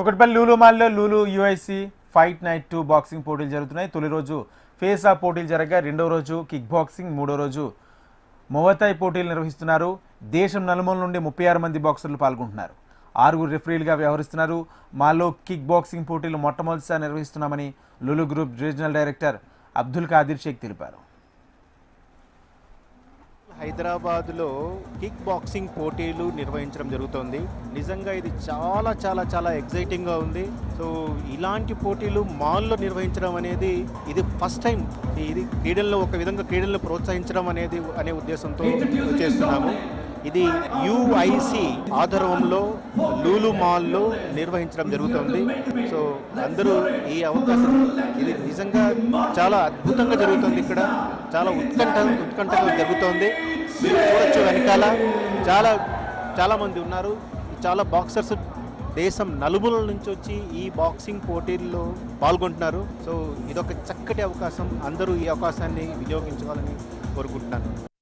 ఒకటిపల్లి లూలు మాల్లో Lulu యుఐసి fight night 2 boxing పోటీలు జరుగుతున్నాయి. తొలి రోజు ఫేస్ ఆఫ్ పోటీలు జరగగా రెండో రోజు కిక్ బాక్సింగ్, మూడో రోజు మొవతాయ్ పోటీలు నిర్వహిస్తున్నారు. దేశం నలుమూల నుండి 36 మంది బాక్సర్లు పాల్గొంటున్నారు. 6 రెఫరీలుగా వ్యవహరిస్తున్నారు. మాలో కిక్ బాక్సింగ్ పోటీలు మొట్టమొదటిసారి నిర్వహిస్తున్నామని Lulu group regional director Abdul Khadir Sheikh తెలిపారు. హైదరాబాద్లో కిక్ బాక్సింగ్ పోటీలు నిర్వహించడం జరుగుతోంది. నిజంగా ఇది చాలా చాలా చాలా ఎగ్జైటింగ్గా ఉంది. సో ఇలాంటి పోటీలు మాల్లో నిర్వహించడం అనేది ఇది ఫస్ట్ టైం. ఇది క్రీడల్లో ఒక విధంగా క్రీడలను ప్రోత్సహించడం అనే ఉద్దేశంతో చేస్తున్నాము. ఇది యుఐసి ఆధ్వర్యంలో లూలు మాల్లో నిర్వహించడం జరుగుతుంది. సో అందరూ ఈ అవకాశం, ఇది నిజంగా చాలా అద్భుతంగా జరుగుతుంది. ఇక్కడ చాలా ఉత్కంఠగా జరుగుతోంది. మీరు చూడొచ్చు, వెనకాల చాలామంది ఉన్నారు. చాలా బాక్సర్స్ దేశం నలుమూలల నుంచి వచ్చి ఈ బాక్సింగ్ పోటీల్లో పాల్గొంటున్నారు. సో ఇదొక చక్కటి అవకాశం. అందరూ ఈ అవకాశాన్ని వినియోగించుకోవాలని కోరుకుంటున్నాను.